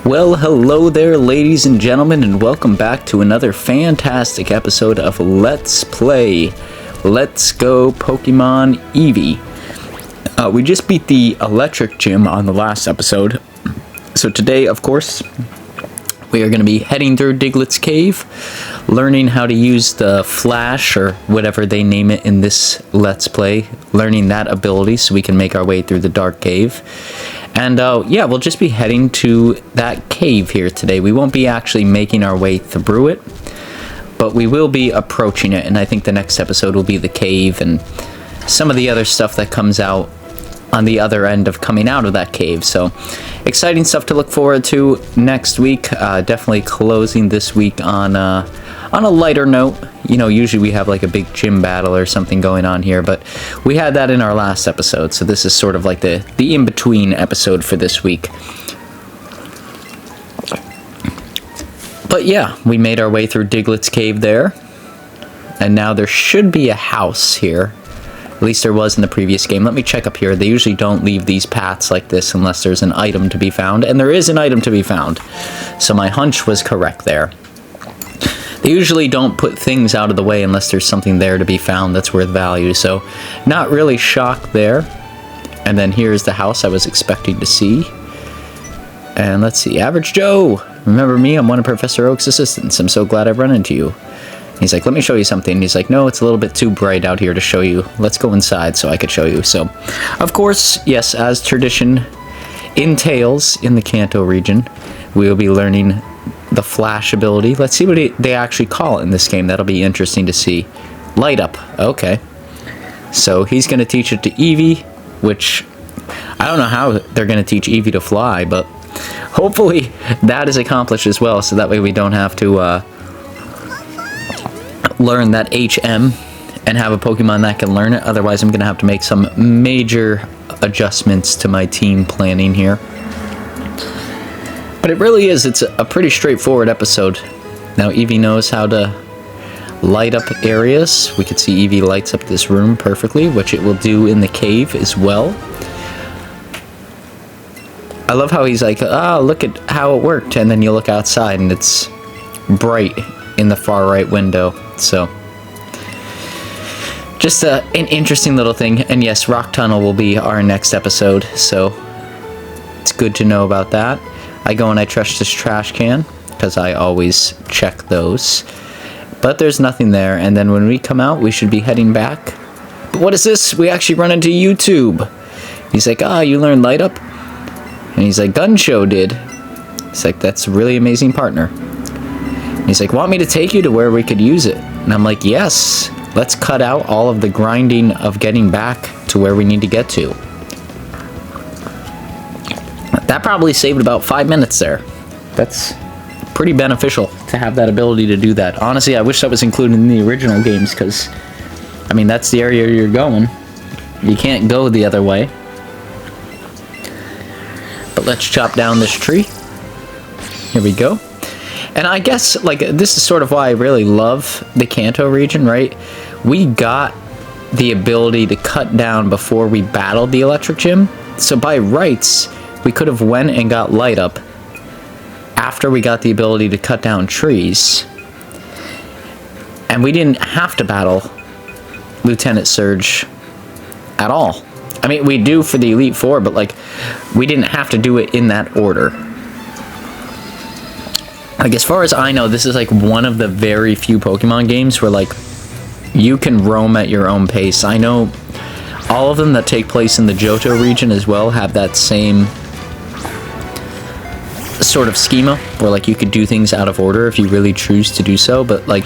Well, hello there, ladies and gentlemen, and welcome back to another fantastic episode of Let's Play Let's Go Pokemon Eevee. We just beat the electric gym on the last episode, so today, of course, we are going to be heading through Diglett's Cave, learning how to use the Flash, or whatever they name it in this Let's Play, learning that ability so we can make our way through the Dark Cave. And yeah, we'll just be heading to that cave here today. We won't be actually making our way through it, but we will be approaching it, and I think the next episode will be the cave and some of the other stuff that comes out on the other end of coming out of that cave. So exciting stuff to look forward to next week. Definitely closing this week on a lighter note. You know, usually we have like a big gym battle or something going on here, but we had that in our last episode, so this is sort of like the in-between episode for this week. But yeah, we made our way through Diglett's Cave there, and now there should be a house here. At least there was in the previous game. Let me check up here. They usually don't leave these paths like this unless there's an item to be found, and there is an item to be found. So my hunch was correct there. They usually don't put things out of the way unless there's something there to be found that's worth value, so not really shocked there. And then here's the house I was expecting to see. And let's see, Average Joe! Remember me? I'm one of Professor Oak's assistants. I'm so glad I've run into you. He's like, let me show you something. He's like, no, it's a little bit too bright out here to show you. Let's go inside so I could show you. So, of course, yes, as tradition entails in the Kanto region, we will be learning the Flash ability. Let's see what they actually call it in this game. That'll be interesting to see. Light Up. Okay. So he's going to teach it to Eevee, which I don't know how they're going to teach Eevee to fly, but hopefully that is accomplished as well, so that way we don't have to learn that HM and have a Pokemon that can learn it. Otherwise, I'm going to have to make some major adjustments to my team planning here. But it really is, it's a pretty straightforward episode. Now Eevee knows how to light up areas. We could see Eevee lights up this room perfectly, which it will do in the cave as well. I love how he's like, look at how it worked, and then you look outside and it's bright in the far right window. So just an interesting little thing. And yes, Rock Tunnel will be our next episode, so it's good to know about that. I go and I trash this trash can, because I always check those. But there's nothing there, and then when we come out, we should be heading back. But what is this? We actually run into YouTube. He's like, you learned Light Up? And he's like, Gun Show did. He's like, that's a really amazing partner. And he's like, want me to take you to where we could use it? And I'm like, yes. Let's cut out all of the grinding of getting back to where we need to get to. That probably saved about 5 minutes there. That's pretty beneficial to have that ability to do that. Honestly, I wish that was included in the original games, because, I mean, that's the area you're going. You can't go the other way. But let's chop down this tree. Here we go. And I guess, like, this is sort of why I really love the Kanto region, right? We got the ability to cut down before we battled the electric gym. So by rights, we could have went and got Light Up after we got the ability to cut down trees. And we didn't have to battle Lieutenant Surge at all. I mean, we do for the Elite Four, but, like, we didn't have to do it in that order. Like, as far as I know, this is, like, one of the very few Pokemon games where, like, you can roam at your own pace. I know all of them that take place in the Johto region as well have that same sort of schema where, like, you could do things out of order if you really choose to do so. But, like,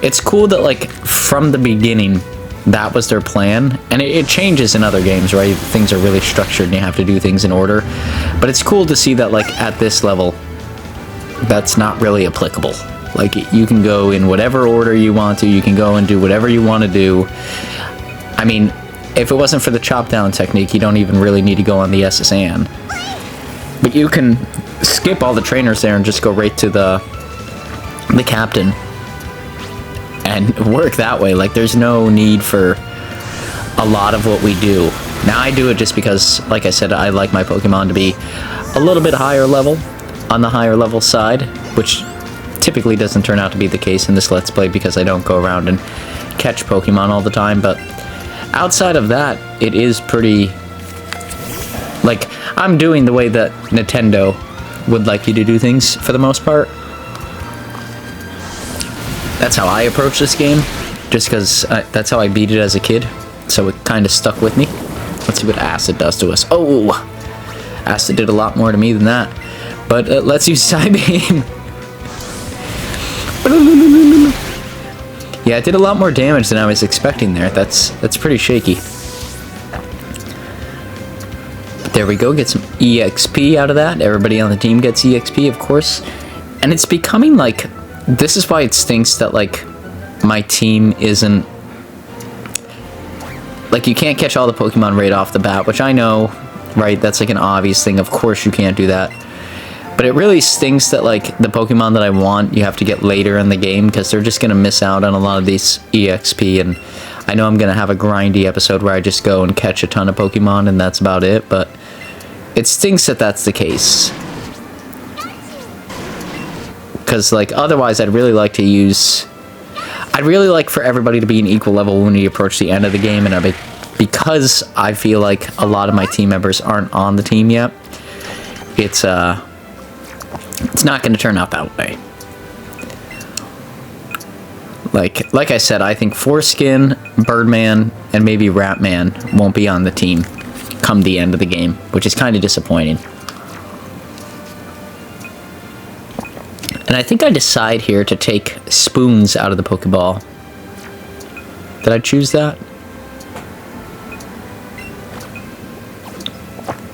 it's cool that, like, from the beginning that was their plan, and it changes in other games, right? Things are really structured and you have to do things in order, but it's cool to see that, like, at this level that's not really applicable. Like, you can go in whatever order you want to, you can go and do whatever you want to do. I mean, if it wasn't for the chop down technique, you don't even really need to go on the SSN. But you can skip all the trainers there and just go right to the captain and work that way. Like, there's no need for a lot of what we do. Now, I do it just because, like I said, I like my Pokemon to be a little bit higher level. on the higher level side, which typically doesn't turn out to be the case in this Let's Play because I don't go around and catch Pokemon all the time, but outside of that, it is pretty... like, I'm doing the way that Nintendo would like you to do things for the most part. That's how I approach this game, just because that's how I beat it as a kid, so it kind of stuck with me. Let's see what Acid does to us. Oh! Acid did a lot more to me than that. But let's use Psybeam. Yeah, it did a lot more damage than I was expecting there. That's pretty shaky. But there we go, get some EXP out of that. Everybody on the team gets EXP, of course. And it's becoming like... this is why it stinks that, like, my team isn't... like, you can't catch all the Pokemon right off the bat, which I know, right? That's, like, an obvious thing. Of course you can't do that. But it really stinks that, like, the Pokemon that I want, you have to get later in the game, because they're just going to miss out on a lot of these EXP, and I know I'm going to have a grindy episode where I just go and catch a ton of Pokemon, and that's about it, but it stinks that that's the case. Because, like, otherwise I'd really like to use... I'd really like for everybody to be an equal level when we approach the end of the game, and because I feel like a lot of my team members aren't on the team yet, it's not going to turn out that way. Like I said, I think Foreskin, Birdman, and maybe Ratman won't be on the team come the end of the game, which is kind of disappointing. And I think I decide here to take Spoons out of the Pokeball. Did I choose that?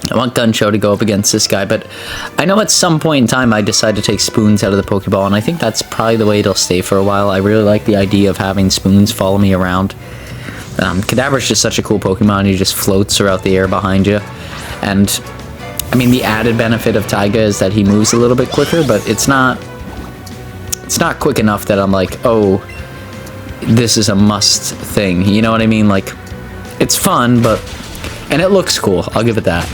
I want Guncho to go up against this guy, but I know at some point in time I decide to take Spoons out of the Pokeball, and I think that's probably the way it'll stay for a while. I really like the idea of having Spoons follow me around. Kadabra's just such a cool Pokemon. He just floats throughout the air behind you. And, I mean, the added benefit of Taiga is that he moves a little bit quicker, but it's not quick enough that I'm like, oh, this is a must thing. You know what I mean? Like, it's fun, but... and it looks cool. I'll give it that.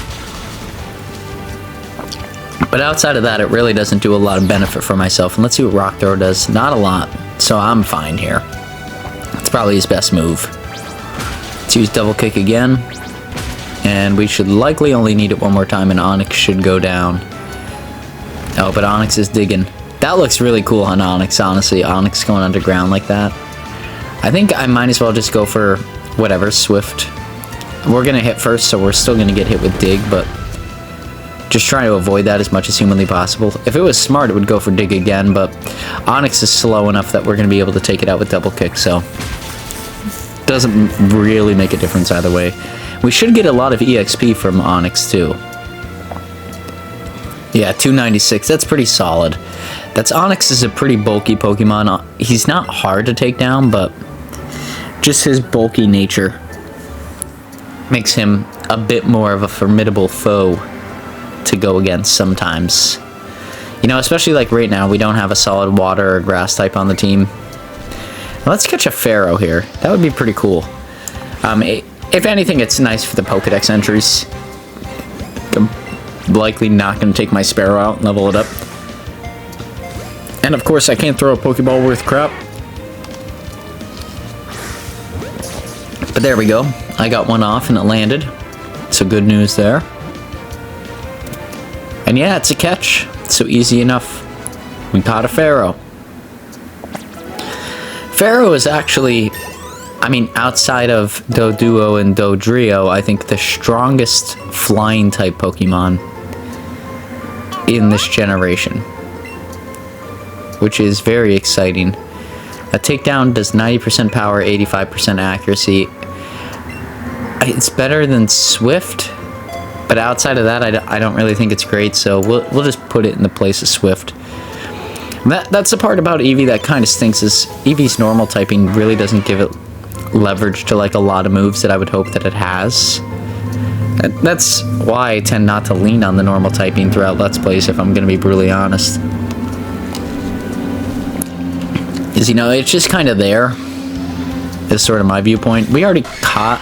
But outside of that, it really doesn't do a lot of benefit for myself. And let's see what Rock Throw does. Not a lot. So I'm fine here. It's probably his best move. Let's use Double Kick again. And we should likely only need it one more time, and Onix should go down. Oh, but Onix is digging. That looks really cool on Onix, honestly. Onix going underground like that. I think I might as well just go for whatever, Swift. We're going to hit first, so we're still going to get hit with Dig, but just trying to avoid that as much as humanly possible. If it was smart, it would go for Dig again, but Onix is slow enough that we're going to be able to take it out with Double Kick, so doesn't really make a difference either way. We should get a lot of EXP from Onix, too. Yeah, 296, that's pretty solid. Onix is a pretty bulky Pokemon. He's not hard to take down, but just his bulky nature makes him a bit more of a formidable foe to go against sometimes. You know, especially like right now, we don't have a solid water or grass type on the team. Now, let's catch a Pharaoh here. That would be pretty cool. If anything, it's nice for the Pokedex entries. I'm likely not going to take my Sparrow out and level it up. And of course, I can't throw a Pokeball worth crap. But there we go. I got one off and it landed. So good news there. And yeah, it's a catch. So easy enough. We caught a Pharaoh. Pharaoh is actually, I mean, outside of Doduo and Dodrio, I think the strongest flying type Pokemon in this generation. Which is very exciting. A takedown does 90% power, 85% accuracy. It's better than Swift, but outside of that, I don't really think it's great, so we'll just put it in the place of Swift. That's the part about Eevee that kind of stinks, is Eevee's normal typing really doesn't give it leverage to like a lot of moves that I would hope that it has. That's why I tend not to lean on the normal typing throughout Let's Plays, if I'm going to be brutally honest. Is, you know, it's just kind of there, is sort of my viewpoint. We already caught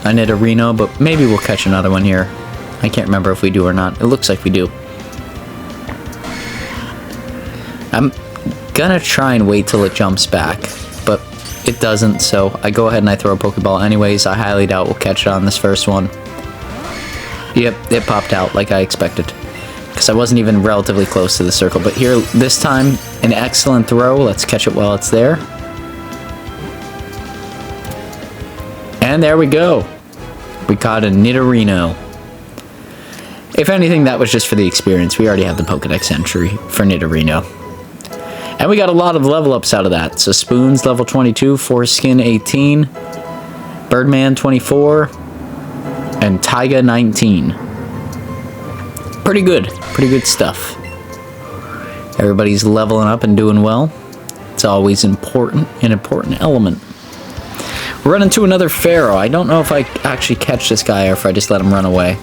a Nidorino, but maybe we'll catch another one here. I can't remember if we do or not. It looks like we do. I'm gonna try and wait till it jumps back, but it doesn't, so I go ahead and I throw a Pokeball anyways. I highly doubt we'll catch it on this first one. Yep, it popped out like I expected, because I wasn't even relatively close to the circle. But here, this time, an excellent throw. Let's catch it while it's there. And there we go. We caught a Nidorino. If anything, that was just for the experience. We already have the Pokedex entry for Nidorino. And we got a lot of level ups out of that. So Spoons level 22, Foreskin 18, Birdman 24, and Taiga 19. Pretty good stuff. Everybody's leveling up and doing well. It's always an important element. We're running to another Pharaoh. I don't know if I actually catch this guy or if I just let him run away.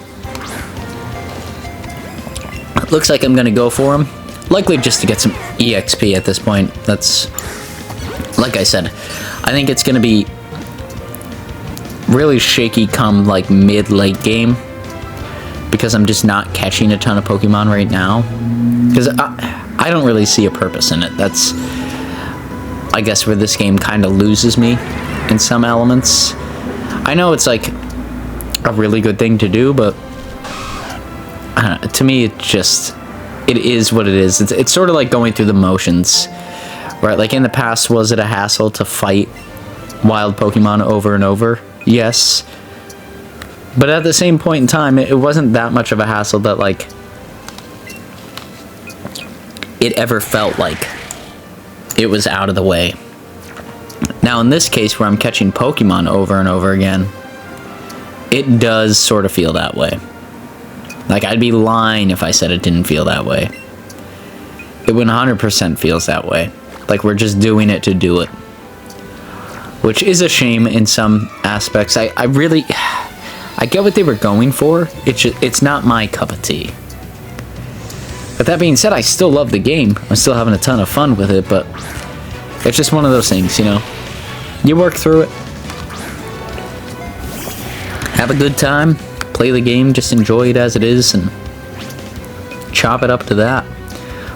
It looks like I'm gonna go for him. Likely just to get some EXP at this point. That's, like I said, I think it's going to be really shaky come like mid-late game, because I'm just not catching a ton of Pokemon right now. Because I don't really see a purpose in it. That's, I guess, where this game kind of loses me in some elements. I know it's like a really good thing to do, but to me it is what it is. It's sort of like going through the motions, right? Like in the past, was it a hassle to fight wild Pokemon over and over? Yes. But at the same point in time, it wasn't that much of a hassle that, like, it ever felt like it was out of the way. Now, in this case, where I'm catching Pokemon over and over again, it does sort of feel that way. Like, I'd be lying if I said it didn't feel that way. It 100% feels that way. Like, we're just doing it to do it. Which is a shame in some aspects. I get what they were going for. It's not my cup of tea. But that being said, I still love the game. I'm still having a ton of fun with it, but it's just one of those things, you know? You work through it. Have a good time. Play the game, just enjoy it as it is, and chop it up to that.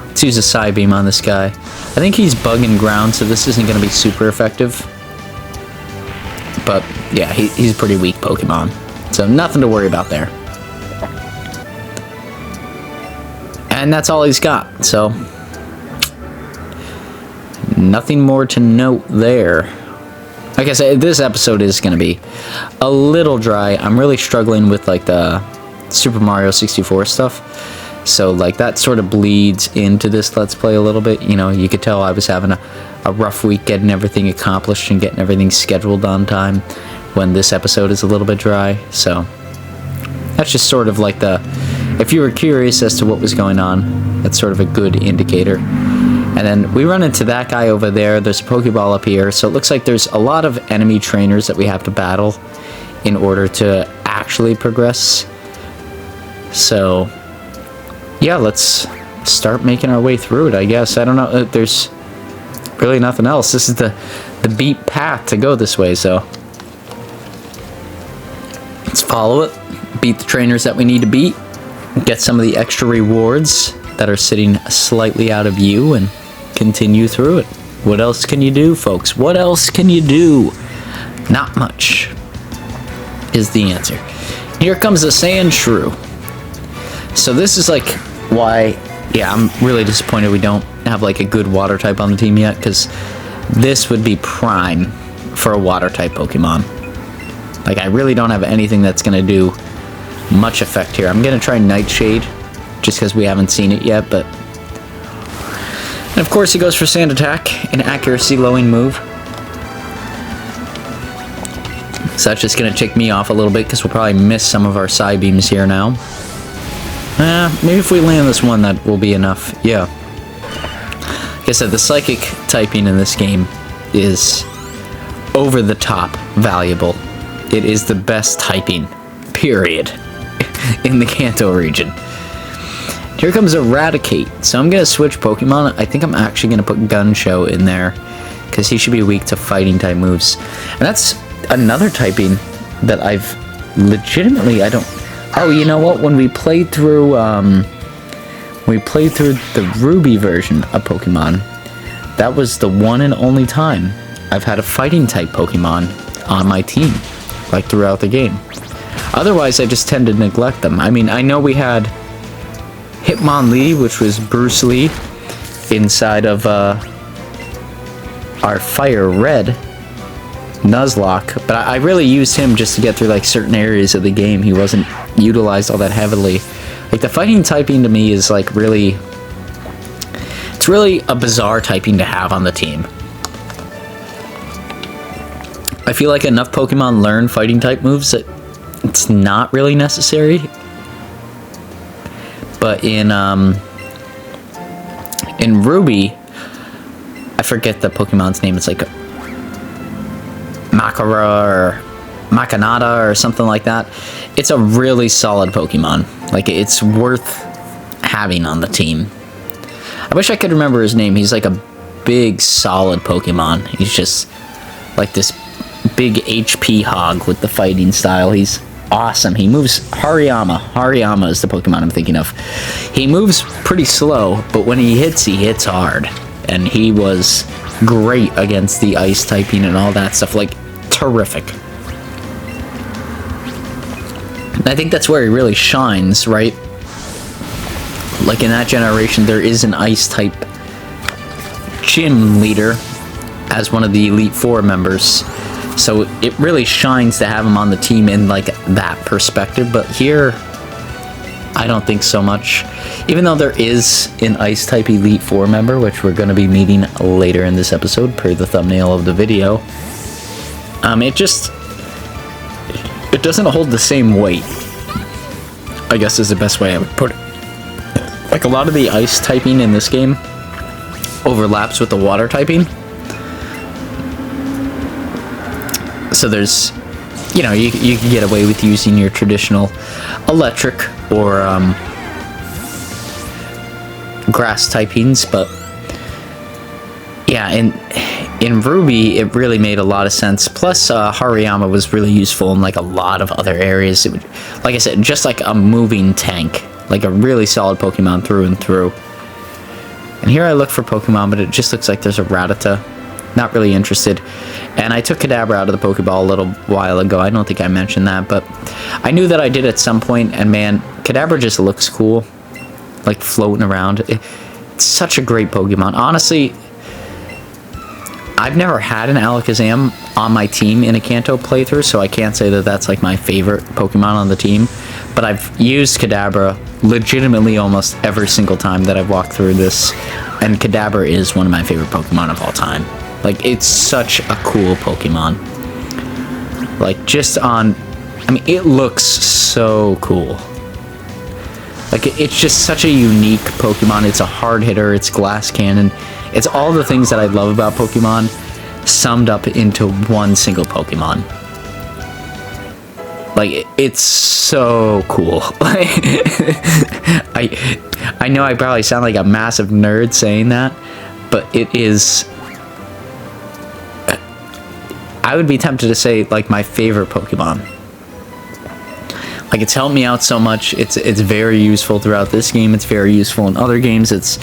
Let's use a Psybeam on this guy. I think he's bugging ground, so this isn't going to be super effective. But, yeah, he's a pretty weak Pokemon. So, nothing to worry about there. And that's all he's got, so nothing more to note there. Like I said, this episode is going to be a little dry. I'm really struggling with, like, the Super Mario 64 stuff. So, like, that sort of bleeds into this Let's Play a little bit. You know, you could tell I was having a rough week getting everything accomplished and getting everything scheduled on time when this episode is a little bit dry. So, that's just sort of like the... If you were curious as to what was going on, that's sort of a good indicator. And then we run into that guy over there. There's a Pokeball up here. So it looks like there's a lot of enemy trainers that we have to battle in order to actually progress. So, yeah, let's start making our way through it, I guess. I don't know. There's really nothing else. This is the beat path to go this way, so let's follow it. Beat the trainers that we need to beat. Get some of the extra rewards that are sitting slightly out of view and continue through it. What else can you do, folks? What else can you do? Not much is the answer. Here comes the Sand Shrew. So this is like why, yeah, I'm really disappointed we don't have like a good water type on the team yet, because this would be prime for a water type Pokemon. Like, I really don't have anything that's going to do much effect here. I'm going to try Nightshade just because we haven't seen it yet, but... And of course he goes for Sand Attack, an accuracy lowing move. So that's just going to tick me off a little bit because we'll probably miss some of our Psybeams here now. Maybe if we land this one, that will be enough. Yeah. Like I said, the Psychic typing in this game is over the top valuable. It is the best typing, period, in the Kanto region. Here comes Eradicate. So I'm going to switch Pokemon. I think I'm actually going to put Gunshow in there, because he should be weak to fighting type moves. And that's another typing that I've legitimately, I don't... Oh, you know what? When we played through we played through the Ruby version of Pokemon, that was the one and only time I've had a fighting type Pokemon on my team, like throughout the game. Otherwise, I just tend to neglect them. I mean, I know we had Hitmonlee, which was Bruce Lee, inside of our Fire Red Nuzlocke, but I really used him just to get through like certain areas of the game. He wasn't utilized all that heavily. Like the fighting typing to me is like really, it's really a bizarre typing to have on the team. I feel like enough Pokemon learn fighting type moves that it's not really necessary. But in Ruby, I forget the Pokemon's name. It's like Makara or Makanata or something like that. It's a really solid Pokemon. Like, it's worth having on the team. I wish I could remember his name. He's like a big, solid Pokemon. He's just like this big HP hog with the fighting style. He's awesome. He moves Hariyama. Hariyama is the Pokemon I'm thinking of. He moves pretty slow, but when he hits hard. And he was great against the ice typing and all that stuff. Like, terrific. And I think that's where he really shines, right? Like, in that generation, there is an ice type gym leader as one of the Elite Four members. So it really shines to have him on the team in, like, that perspective. But here, I don't think so much. Even though there is an Ice-type Elite Four member, which we're going to be meeting later in this episode, per the thumbnail of the video, it doesn't hold the same weight, I guess is the best way I would put it. Like, a lot of the Ice typing in this game overlaps with the Water typing. So there's, you know, you can get away with using your traditional electric or grass typings, but yeah, in Ruby it really made a lot of sense. Plus Hariyama was really useful in like a lot of other areas. It would, like I said, just like a moving tank, like a really solid Pokemon through and through. And here I look for Pokemon, but it just looks like there's a Rattata. Not really interested. And I took Kadabra out of the Pokeball a little while ago. I don't think I mentioned that, but I knew that I did at some point, and man, Kadabra just looks cool. Like, floating around. It's such a great Pokemon. Honestly, I've never had an Alakazam on my team in a Kanto playthrough, so I can't say that that's like my favorite Pokemon on the team. But I've used Kadabra legitimately almost every single time that I've walked through this, and Kadabra is one of my favorite Pokemon of all time. Like, it's such a cool Pokemon. Like, just on... I mean, it looks so cool. Like, it's just such a unique Pokemon. It's a hard hitter. It's glass cannon. It's all the things that I love about Pokemon summed up into one single Pokemon. Like, it's so cool. I know I probably sound like a massive nerd saying that, but it is... I would be tempted to say, like, my favorite Pokemon. Like, it's helped me out so much. It's very useful throughout this game. It's very useful in other games. It's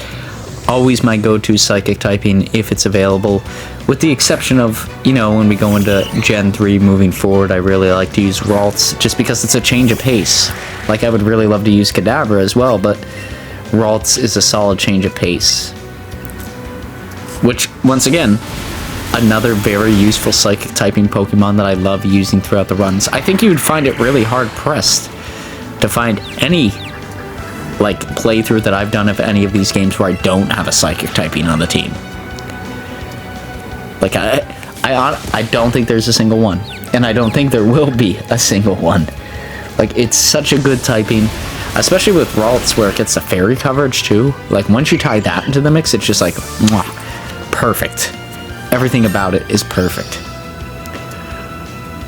always my go-to Psychic typing if it's available. With the exception of, you know, when we go into Gen 3 moving forward, I really like to use Ralts just because it's a change of pace. Like, I would really love to use Kadabra as well, but Ralts is a solid change of pace. Which, once again... another very useful Psychic typing Pokemon that I love using throughout the runs. I think you would find it really hard pressed to find any like playthrough that I've done of any of these games where I don't have a Psychic typing on the team. Like I don't think there's a single one, and I don't think there will be a single one. Like, it's such a good typing, especially with Ralts where it gets the fairy coverage too. Like, once you tie that into the mix, it's just like mwah, perfect. Everything about it is perfect.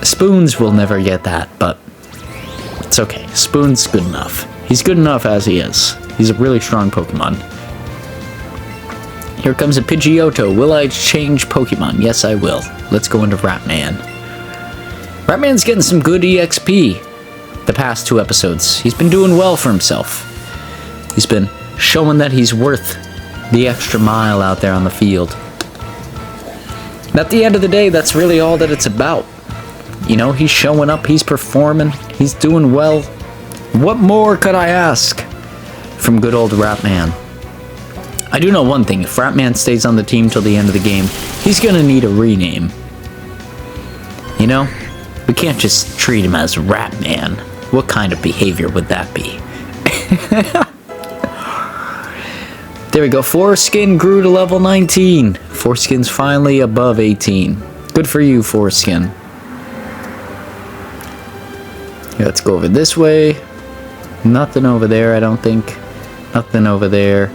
Spoons will never get that, but it's okay. Spoon's good enough. He's good enough as he is. He's a really strong Pokemon. Here comes a Pidgeotto. Will I change Pokemon? Yes, I will. Let's go into Ratman. Ratman's getting some good EXP the past 2 episodes. He's been doing well for himself. He's been showing that he's worth the extra mile out there on the field. And at the end of the day, that's really all that it's about. You know, he's showing up, he's performing, he's doing well. What more could I ask from good old Ratman? I do know one thing, if Ratman stays on the team till the end of the game, he's gonna need a rename. You know, we can't just treat him as Ratman. What kind of behavior would that be? There we go, Foreskin grew to level 19. Foreskin's finally above 18. Good for you, Foreskin. Here, let's go over this way. Nothing over there, I don't think. Nothing over there.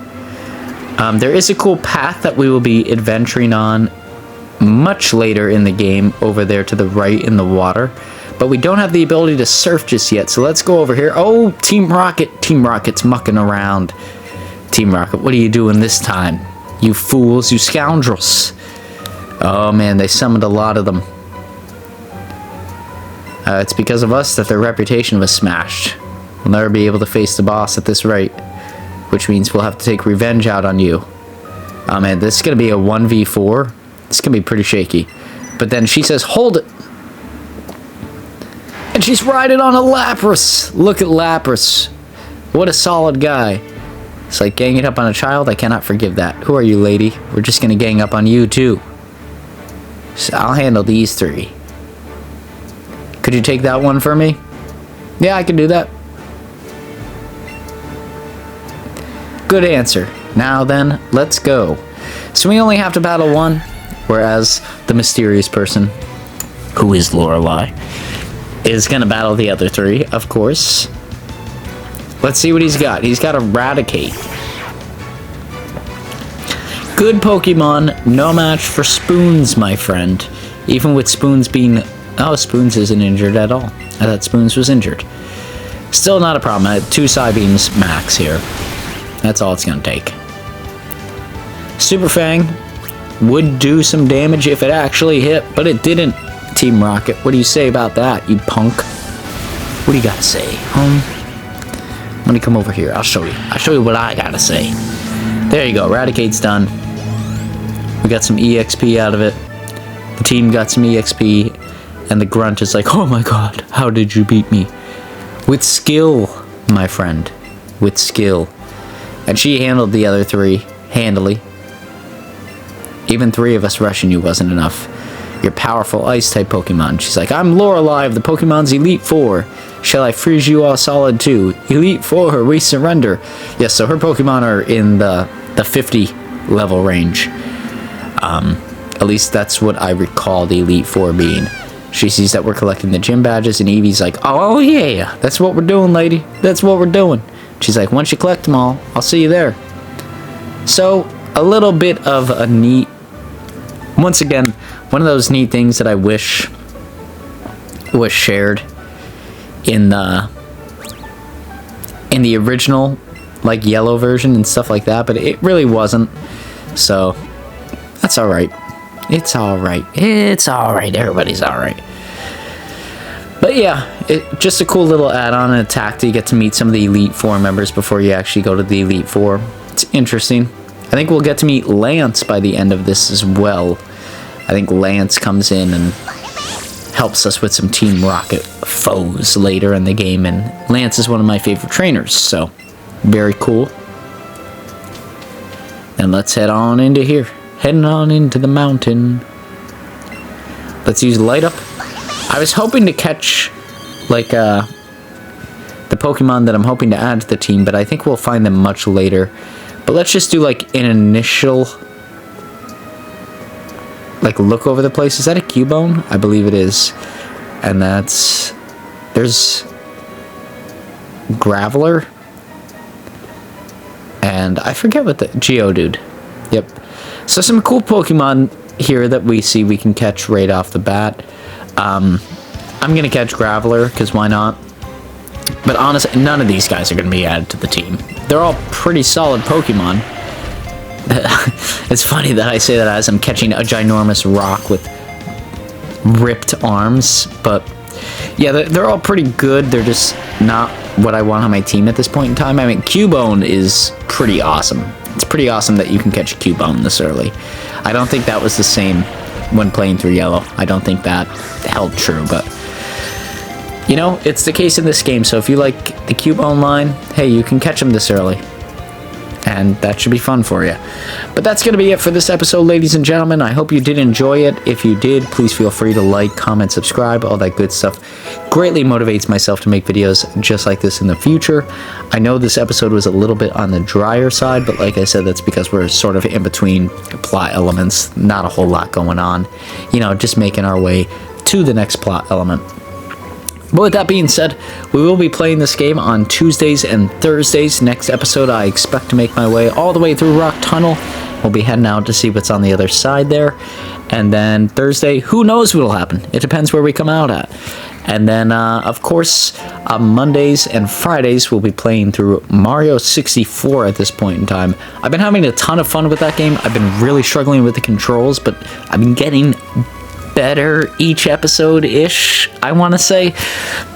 There is a cool path that we will be adventuring on much later in the game over there to the right in the water. But we don't have the ability to surf just yet, so let's go over here. Oh, Team Rocket. Team Rocket's mucking around. Team Rocket, what are you doing this time? You fools, you scoundrels. Oh man, they summoned a lot of them. It's because of us that their reputation was smashed. We'll never be able to face the boss at this rate, which means we'll have to take revenge out on you. Oh man, this is going to be a 1v4. It's going to be pretty shaky. But then she says, hold it. And she's riding on a Lapras. Look at Lapras. What a solid guy. It's like ganging up on a child. I cannot forgive that. Who are you, lady? We're just going to gang up on you, too. So I'll handle these three. Could you take that one for me? Yeah, I can do that. Good answer. Now then, let's go. So we only have to battle one, whereas the mysterious person, who is Lorelei, is going to battle the other three, of course. Let's see what he's got. He's got Eradicate. Good Pokemon, no match for Spoons, my friend. Even with Spoons being... Oh, Spoons isn't injured at all. I thought Spoons was injured. Still not a problem. I had 2 Psybeams max here. That's all it's going to take. Super Fang would do some damage if it actually hit, but it didn't. Team Rocket, what do you say about that, you punk? What do you got to say, Let me come over here. I'll show you. I'll show you what I got to say. There you go. Eradicate's done. We got some EXP out of it. The team got some EXP. And the grunt is like, oh my god, how did you beat me? With skill, my friend. With skill. And she handled the other 3 handily. Even 3 of us rushing you wasn't enough. You're powerful ice-type Pokemon. She's like, I'm Lorelei of the Pokemon's Elite Four. Shall I freeze you all solid too? Elite Four, we surrender. Yes, so her Pokemon are in the 50 level range. At least that's what I recall the Elite Four being. She sees that we're collecting the gym badges, and Eevee's like, oh yeah, that's what we're doing, lady. That's what we're doing. She's like, once you collect them all, I'll see you there. So, a little bit of a neat... Once again, one of those neat things that I wish was shared in the original, like, yellow version and stuff like that, but it really wasn't. So, that's alright. It's alright. It's alright. Everybody's alright. But yeah, just a cool little add-on and attack to get to meet some of the Elite Four members before you actually go to the Elite Four. It's interesting. I think we'll get to meet Lance by the end of this as well. I think Lance comes in and helps us with some Team Rocket foes later in the game, and Lance is one of my favorite trainers, so very cool. And let's head on into here. Heading on into the mountain. Let's use Light Up. I was hoping to catch, like, the Pokemon that I'm hoping to add to the team, but I think we'll find them much later. But let's just do, like, an initial, like, look over the place. Is that a Cubone? I believe it is. And that's... There's... Graveler. And I forget what the... Geodude. Yep. So some cool Pokemon here that we see we can catch right off the bat. I'm going to catch Graveler, because why not? But honestly, none of these guys are going to be added to the team. They're all pretty solid Pokemon. It's funny that I say that as I'm catching a ginormous rock with ripped arms. But yeah, they're all pretty good. They're just not what I want on my team at this point in time. I mean, Cubone is pretty awesome. It's pretty awesome that you can catch a Cubone this early. I don't think that was the same when playing through Yellow. I don't think that held true, but you know, it's the case in this game. So if you like the Cubone line, hey, you can catch them this early. And that should be fun for you. But that's going to be it for this episode, ladies and gentlemen. I hope you did enjoy it. If you did, please feel free to like, comment, subscribe, all that good stuff. Greatly motivates myself to make videos just like this in the future. I know this episode was a little bit on the drier side, but like I said, that's because we're sort of in between plot elements. Not a whole lot going on. You know, just making our way to the next plot element. But with that being said, we will be playing this game on Tuesdays and Thursdays. Next episode, I expect to make my way all the way through Rock Tunnel. We'll be heading out to see what's on the other side there. And then Thursday, who knows what will happen? It depends where we come out at. And then, of course, on Mondays and Fridays, we'll be playing through Mario 64 at this point in time. I've been having a ton of fun with that game. I've been really struggling with the controls, but I've been getting better each episode-ish, I want to say.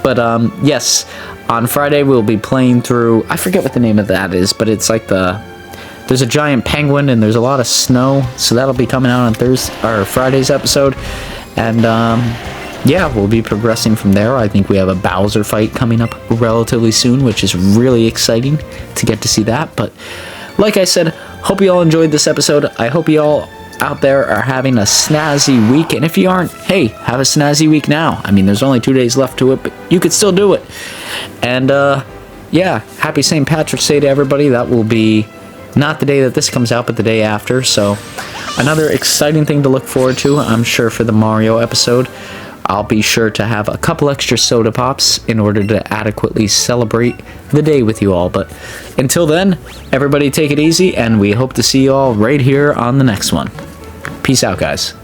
But yes, on Friday we'll be playing through, I forget what the name of that is, but it's like there's a giant penguin and there's a lot of snow, so that'll be coming out on Friday's episode. And yeah, we'll be progressing from there. I think we have a Bowser fight coming up relatively soon, which is really exciting to get to see that. But like I said, hope you all enjoyed this episode. I hope you all out there are having a snazzy week, and if you aren't, hey, have a snazzy week now. I mean, there's only 2 days left to it, but you could still do it. And yeah, happy St. Patrick's Day to everybody. That will be not the day that this comes out, but the day after. So another exciting thing to look forward to, I'm sure, for the Mario episode. I'll be sure to have a couple extra soda pops in order to adequately celebrate the day with you all. But until then, everybody take it easy, and we hope to see you all right here on the next one. Peace out, guys.